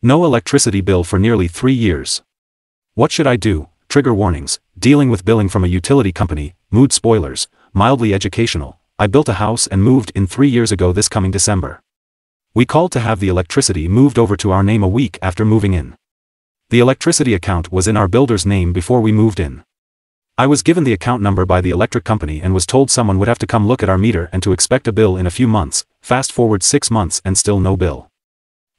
No electricity bill for nearly 3 years. What should I do? Trigger warnings, dealing with billing from a utility company, mood spoilers, mildly educational. I built a house and moved in 3 years ago this coming December. We called to have the electricity moved over to our name a week after moving in. The electricity account was in our builder's name before we moved in. I was given the account number by the electric company and was told someone would have to come look at our meter and to expect a bill in a few months. Fast forward 6 months and still no bill.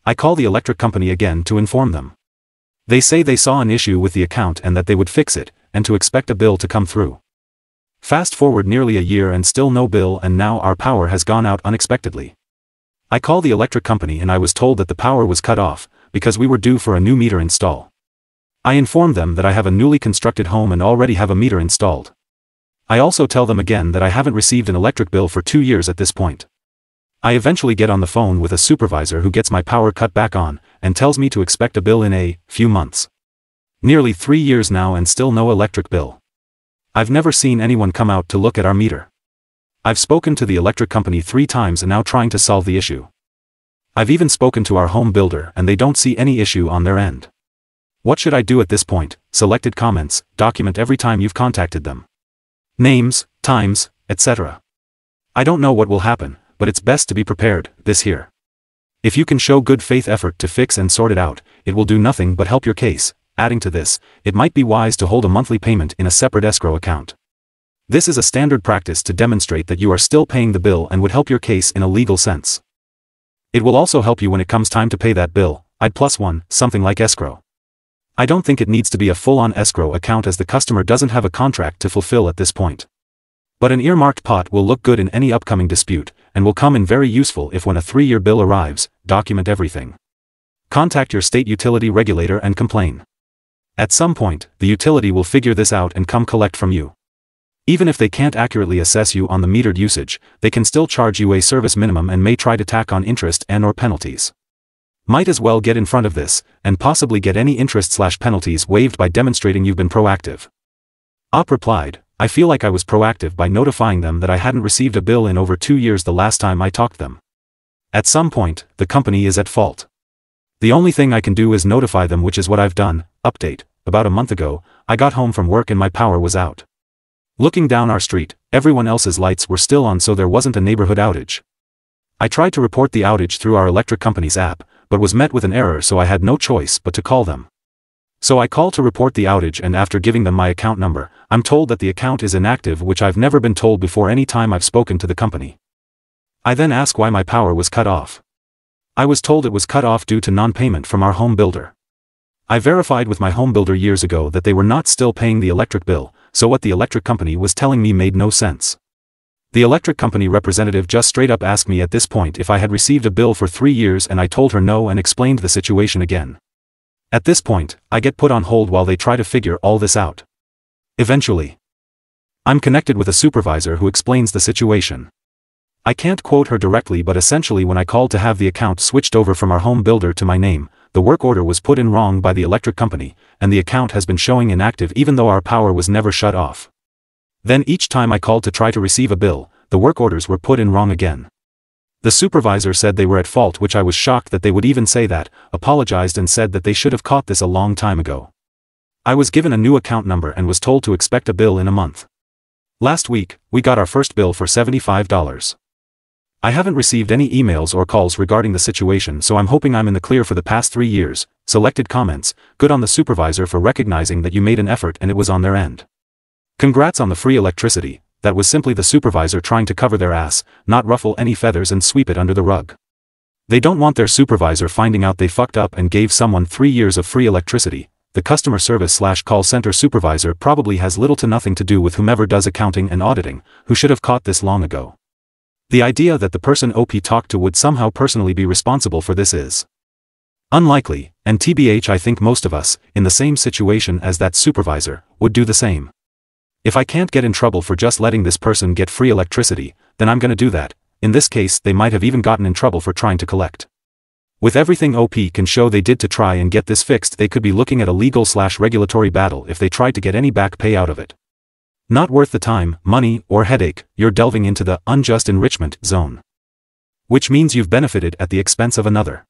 I call the electric company again to inform them. They say they saw an issue with the account and that they would fix it, and to expect a bill to come through. Fast forward nearly a year and still no bill, and now our power has gone out unexpectedly. I call the electric company and I was told that the power was cut off, because we were due for a new meter install. I informed them that I have a newly constructed home and already have a meter installed. I also tell them again that I haven't received an electric bill for 2 years at this point. I eventually get on the phone with a supervisor who gets my power cut back on, and tells me to expect a bill in a few months. Nearly 3 years now and still no electric bill. I've never seen anyone come out to look at our meter. I've spoken to the electric company 3 times and now trying to solve the issue. I've even spoken to our home builder and they don't see any issue on their end. What should I do at this point? Selected comments, document every time you've contacted them. Names, times, etc. I don't know what will happen, but it's best to be prepared. This here. If you can show good faith effort to fix and sort it out, it will do nothing but help your case. Adding to this, it might be wise to hold a monthly payment in a separate escrow account. This is a standard practice to demonstrate that you are still paying the bill and would help your case in a legal sense. It will also help you when it comes time to pay that bill. I'd +1, something like escrow. I don't think it needs to be a full-on escrow account as the customer doesn't have a contract to fulfill at this point. But an earmarked pot will look good in any upcoming dispute, and will come in very useful if when a 3-year bill arrives, document everything. Contact your state utility regulator and complain. At some point, the utility will figure this out and come collect from you. Even if they can't accurately assess you on the metered usage, they can still charge you a service minimum and may try to tack on interest and/or penalties. Might as well get in front of this, and possibly get any interest/penalties waived by demonstrating you've been proactive. OP replied, I feel like I was proactive by notifying them that I hadn't received a bill in over 2 years the last time I talked to them. At some point, the company is at fault. The only thing I can do is notify them, which is what I've done. Update, about a month ago, I got home from work and my power was out. Looking down our street, everyone else's lights were still on, so there wasn't a neighborhood outage. I tried to report the outage through our electric company's app, but was met with an error, so I had no choice but to call them. So I call to report the outage, and after giving them my account number, I'm told that the account is inactive, which I've never been told before any time I've spoken to the company. I then ask why my power was cut off. I was told it was cut off due to non-payment from our home builder. I verified with my home builder years ago that they were not still paying the electric bill, so what the electric company was telling me made no sense. The electric company representative just straight up asked me at this point if I had received a bill for 3 years, and I told her no and explained the situation again. At this point, I get put on hold while they try to figure all this out. Eventually, I'm connected with a supervisor who explains the situation. I can't quote her directly, but essentially when I called to have the account switched over from our home builder to my name, the work order was put in wrong by the electric company, and the account has been showing inactive even though our power was never shut off. Then each time I called to try to receive a bill, the work orders were put in wrong again. The supervisor said they were at fault, which I was shocked that they would even say that, apologized and said that they should have caught this a long time ago. I was given a new account number and was told to expect a bill in a month. Last week, we got our first bill for $75. I haven't received any emails or calls regarding the situation, so I'm hoping I'm in the clear for the past 3 years. Selected comments, good on the supervisor for recognizing that you made an effort and it was on their end. Congrats on the free electricity. That was simply the supervisor trying to cover their ass, not ruffle any feathers and sweep it under the rug. They don't want their supervisor finding out they fucked up and gave someone 3 years of free electricity. The customer service/call center supervisor probably has little to nothing to do with whomever does accounting and auditing, who should have caught this long ago. The idea that the person OP talked to would somehow personally be responsible for this is unlikely, and TBH, I think most of us, in the same situation as that supervisor, would do the same. If I can't get in trouble for just letting this person get free electricity, then I'm gonna do that. In this case, they might have even gotten in trouble for trying to collect. With everything OP can show they did to try and get this fixed, they could be looking at a legal/regulatory battle if they tried to get any back pay out of it. Not worth the time, money, or headache. You're delving into the unjust enrichment zone. Which means you've benefited at the expense of another.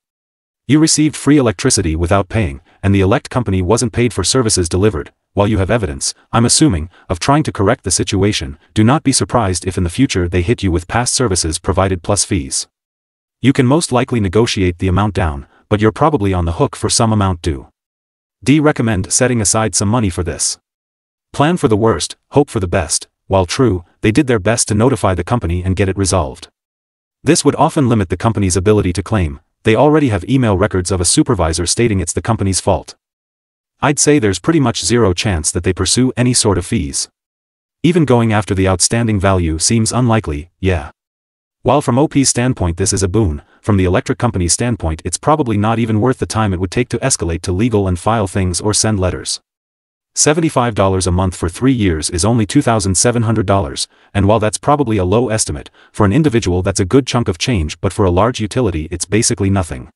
You received free electricity without paying, and the elect company wasn't paid for services delivered. While you have evidence, I'm assuming, of trying to correct the situation, do not be surprised if in the future they hit you with past services provided plus fees. You can most likely negotiate the amount down, but you're probably on the hook for some amount due. D. Recommend setting aside some money for this. Plan for the worst, hope for the best. While true, they did their best to notify the company and get it resolved. This would often limit the company's ability to claim. They already have email records of a supervisor stating it's the company's fault. I'd say there's pretty much zero chance that they pursue any sort of fees. Even going after the outstanding value seems unlikely, yeah. While from OP's standpoint this is a boon, from the electric company's standpoint it's probably not even worth the time it would take to escalate to legal and file things or send letters. $75 a month for 3 years is only $2,700, and while that's probably a low estimate, for an individual that's a good chunk of change, but for a large utility it's basically nothing.